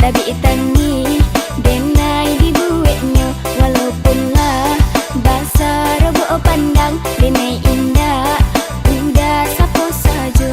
tabi tangi denai dibuatnya walaupun lah bahasa robo pandang denai indah udah sapo saja.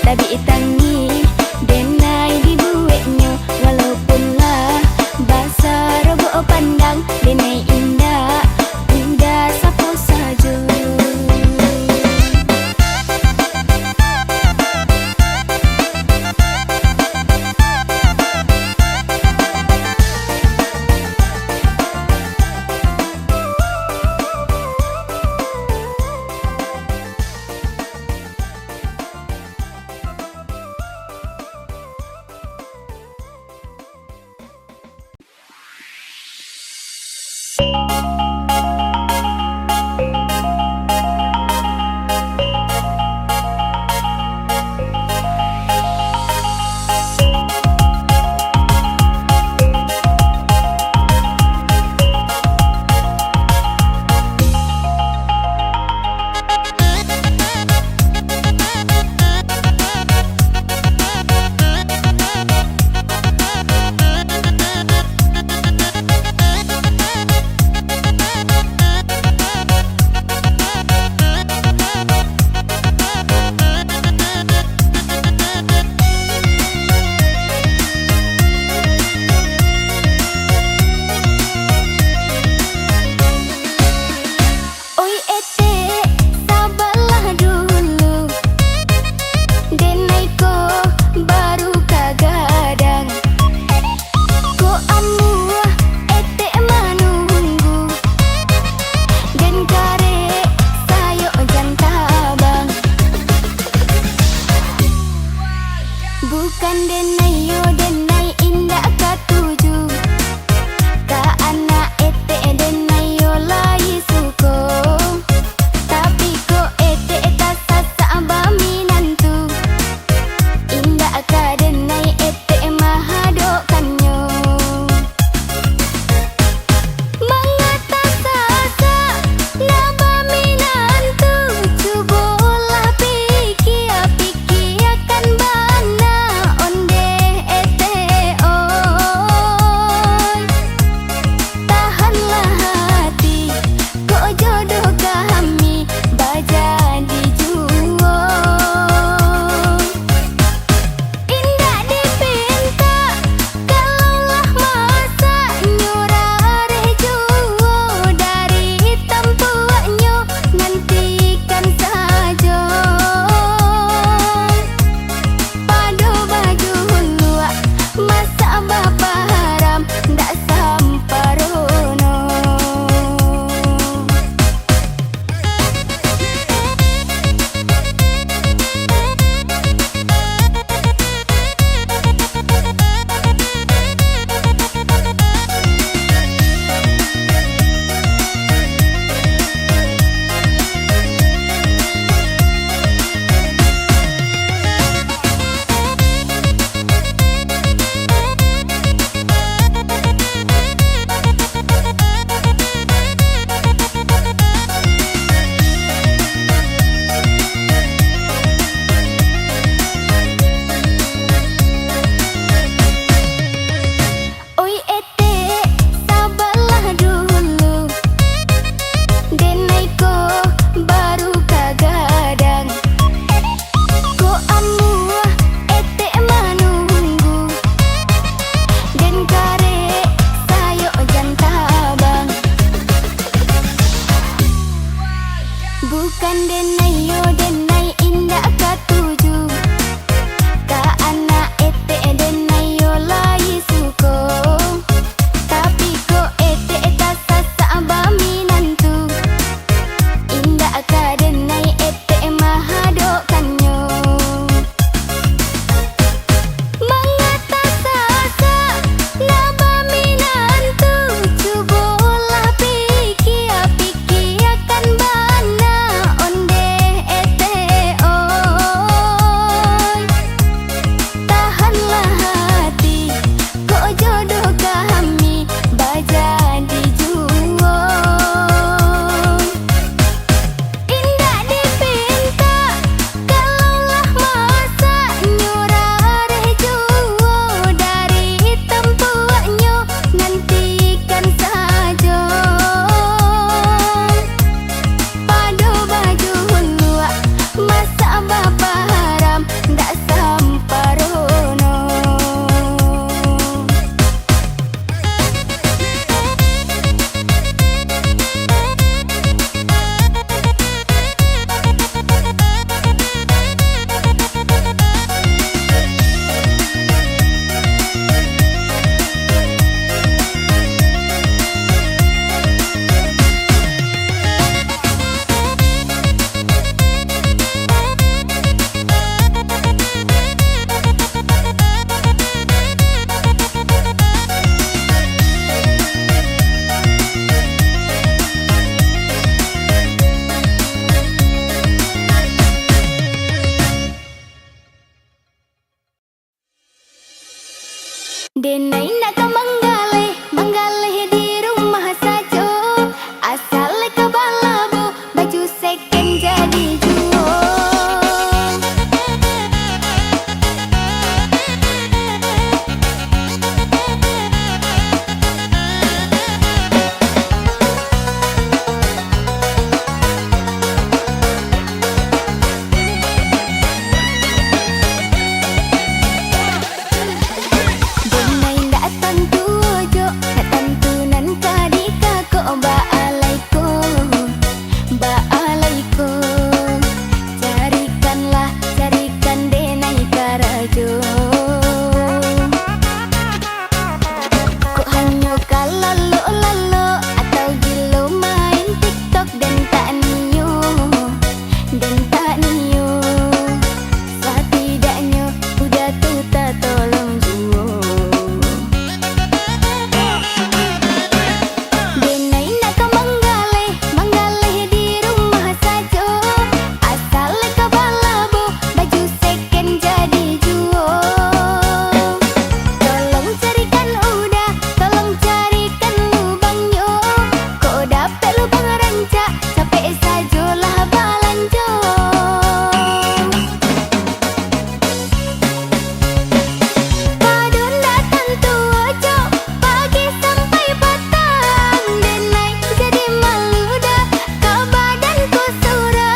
Tabi tangi denai dibuatnya walaupun lah bahasa robo pandang denai indah udah sapo saja. Bukan denai yo denai indah katuju ka anak ete denai yo lai suko tapi ko ete eta sasa baminantu indah ka denai ete mahadokanyo mangata sasa na baminantu cubolah pikir akan bana onde ete Denai nak ka manggaleh di rumah sajo. Asal ka balabo, baju second jadi juo. Denai ndak tentu ojo, nak tentu nan kadika ko baalaikum. Carikan denai karajo. Kok hanya kalalo atau gilo main TikTok dan tak niyo. Setidaknya udah tuh tak tolong juo. Denai nak ka manggaleh di rumah sajo. Asal ka balabo, baju second jadi juo. Tolong carikan lubangnya. Kok dapet lubang rancak, capek sajolah balanjo. Padun datang tu ojo, pagi sampai petang. Denai jadi malu dah, ke badanku suram.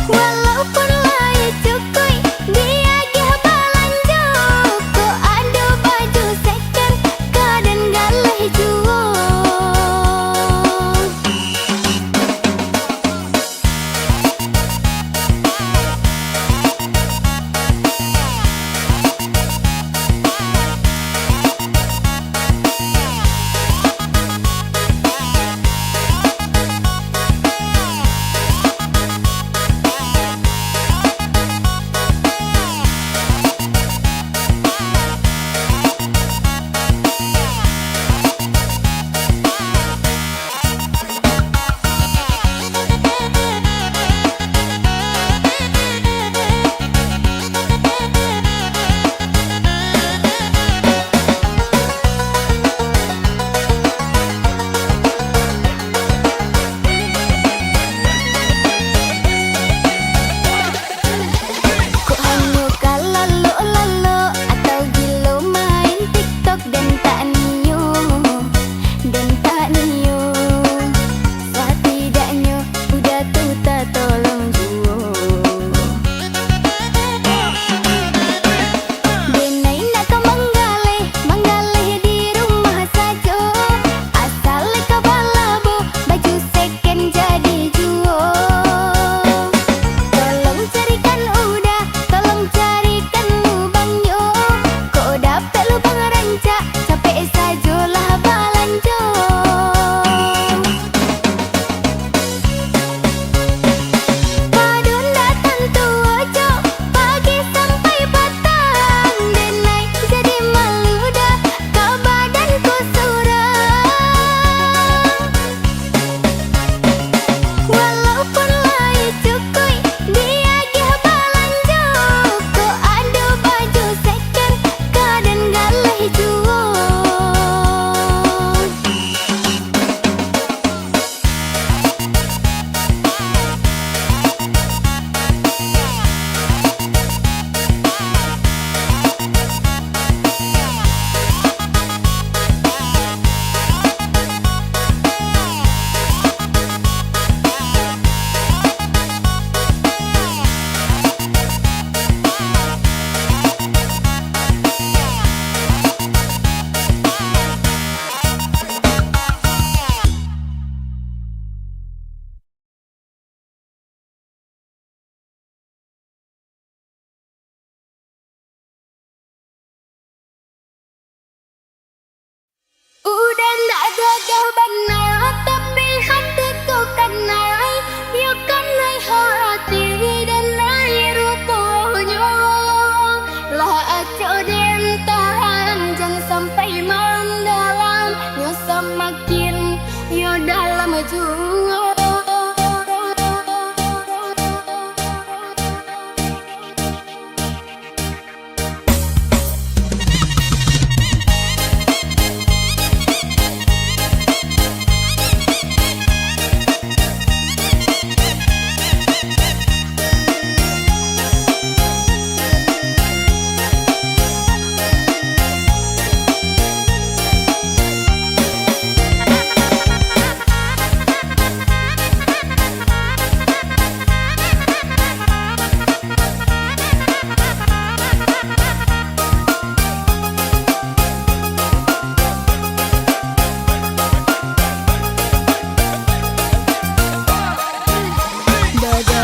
Walaupun lai cukui, dia gih balanjo. Ko ado baju second, kadang galeh juo. Kok hanya kalalo atau gilo main TikTok dan tak niyo. Setidaknya udah tuh tak tolong juo. Denai nak ka manggaleh di rumah sajo. Asal ka balabo, baju second jadi juo. Tolong carikan lubangnya. Kok dapet lubang rancak, capek sajolah balanjo. Padun datang tu ojo, pagi sampai petang. Denai jadi malu dah, ke badanku suram. Walaupun lai cukui, dia gih balanjo. Ko ado baju second, kadang galeh juo. Udah ndak gagah benar, tapi hatiku kanai. Ya kanai hati dan nai rupanya. Lah aco tahan, jangan sampai mendalam. Ya semakin ya dalam jua.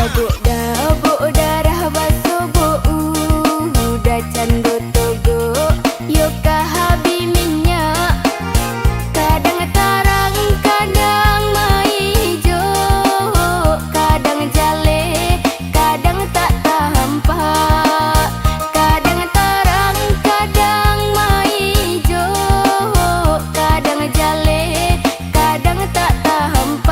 Dabuk darah baso bo udah candu togo yuk kahabi minyak kadang tarang kadang mai ijo kadang jale kadang tak tampak kadang tarang kadang mai ijo kadang jale kadang tak tampak.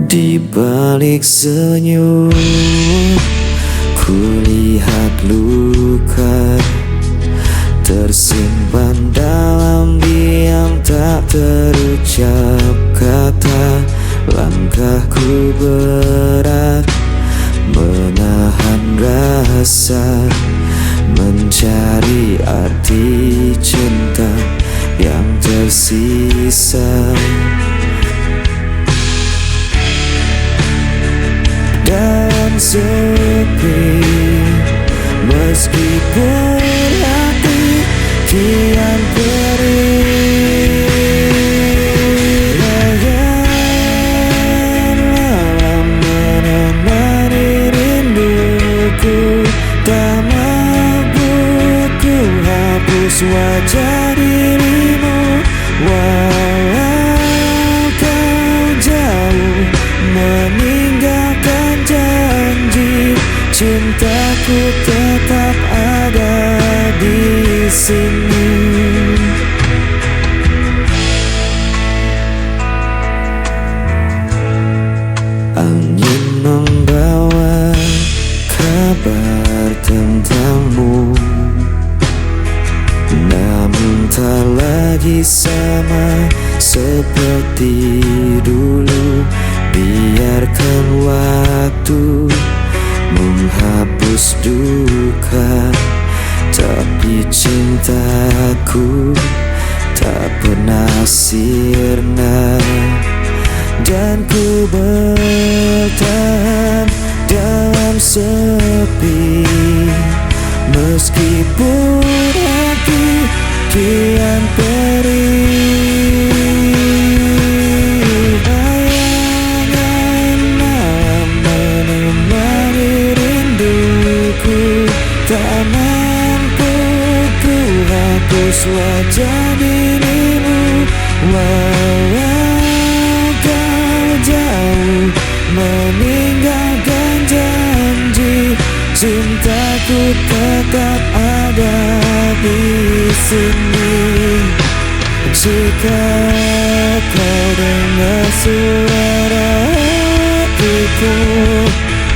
Di balik senyum, kulihat luka tersimpan dalam diam, tak terucap kata. Langkahku berat, menahan rasa, mencari arti cinta yang tersisa. Dan sepi, meskipun hati kian perih, bayangan malam menemani rinduku. Tak mampu ku hapus wajah dirimu, walau kau jauh meninggalkan janji. Cintaku tetap ada di sini. Angin membawa kabar tentangmu, namun tak lagi sama seperti dulu. Biarkan waktu menghapus duka, tapi cintaku tak pernah sirna. Dan ku bertahan dalam sepi, meskipun hati kian perih. Bayangan malam menemani rinduku, tak mampu ku hapus wajah dirimu, walau kau jauh meninggalkan janji. Cintaku tetap ada di sini. Jika kau dengar suara hatiku,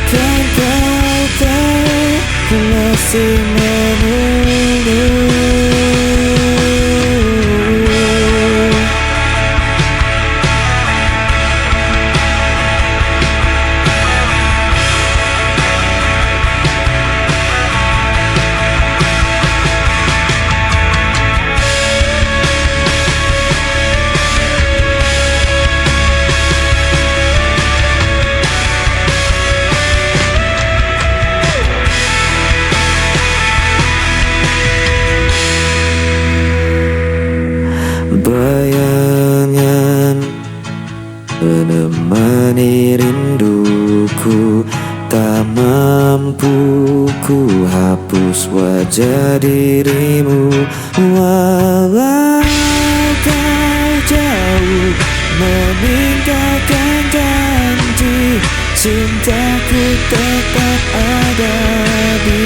kan kau tahu ku masih menunggu. Bayangan menemani rinduku, tak mampu ku hapus wajah dirimu, walau kau jauh meninggalkan janji. Cintaku tetap ada di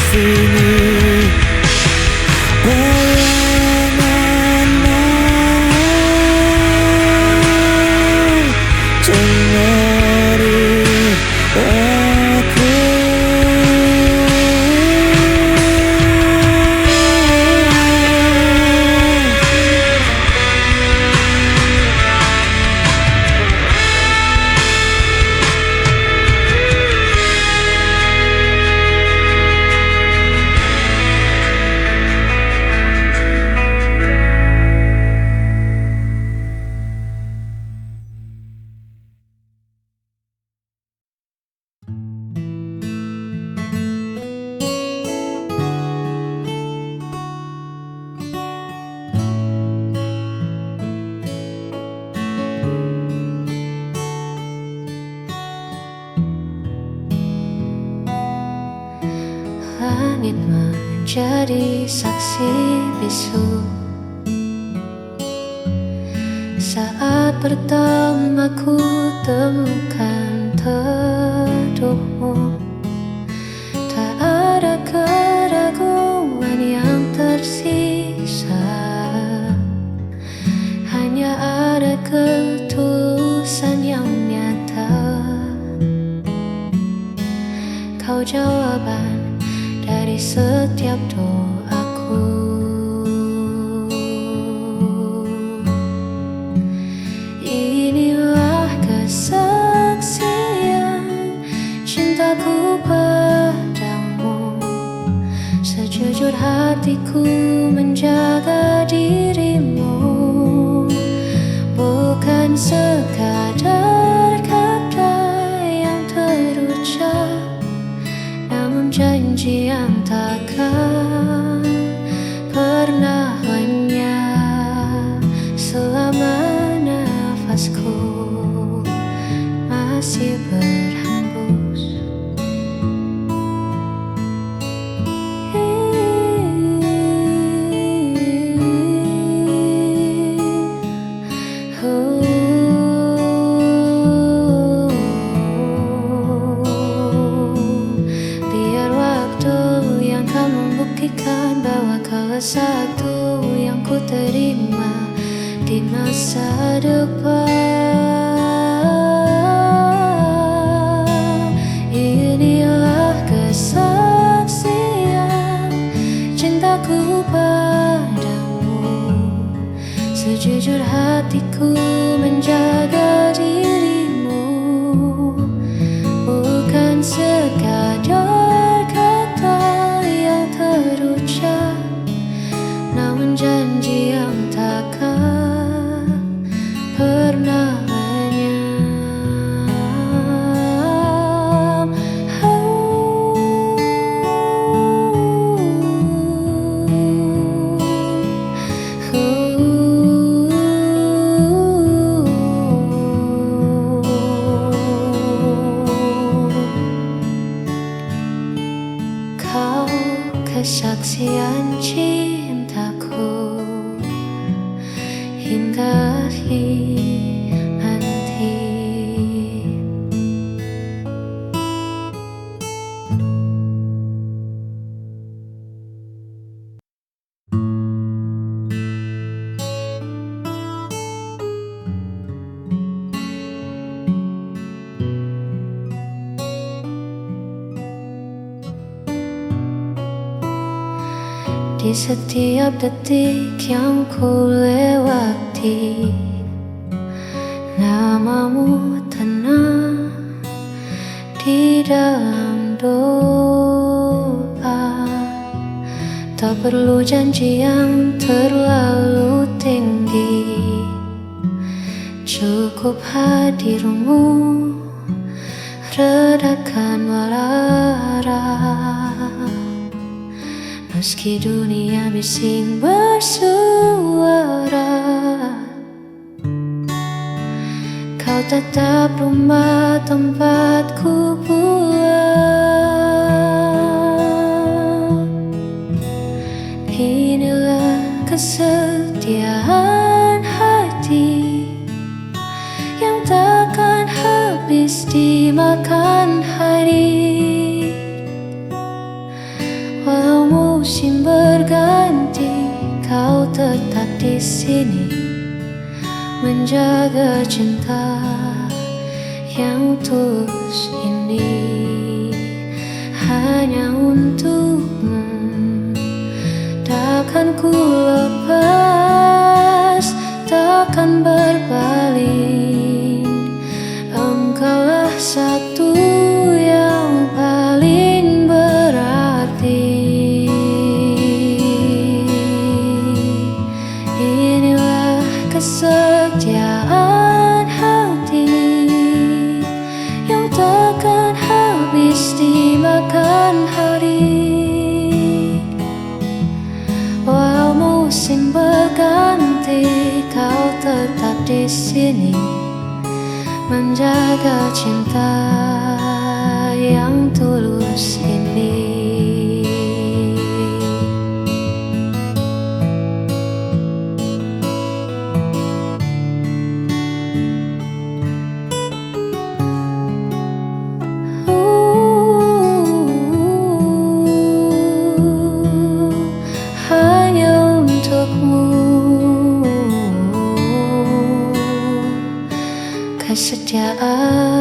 sini. Langit menjadi saksi bisu saat pertama ku temukan teduhmu. Tak ada keraguan yang tersisa, hanya ada ketulusan yang nyata. jawaban dari setiap doaku. Inilah kesaksian cintaku padamu. Sejujur hatiku menjaga dirimu, bukan sekadar kata yang terucap, namun janji yang takkan pernah lenyap. Selama nafasku masih berhembus, biar waktu yang akan membuktikan bahwa kau satu yang ku terima di masa depan. Inilah kesaksian cintaku padamu. Sejujur hatiku menjaga dirimu, bukan sekadar kata yang terucap, namun janji yang takkan pernah lenyap. Kau kesaksian cintaku hingga nanti. Di setiap detik yang ku lewati, namamu tenang di dalam doa. Tak perlu janji yang terlalu tinggi, cukup hadirmu redakan marah. Meski dunia bising bersuara, kau tetap rumah tempatku pulang. Inilah kesetiaan hati yang takkan habis dimakan hari. Walau musim berganti, kau tetap di sini menjaga cinta yang tulus ini hanya untukmu. Takkan ku lepas, takkan berpaling. Engkaulah satu yang paling berarti. Inilah kesetiaan hati yang takkan habis dimakan hari. Walau musim berganti, kau tetap di sini menjaga cinta yang tulus ini. Hanya untukmu, kesetiaan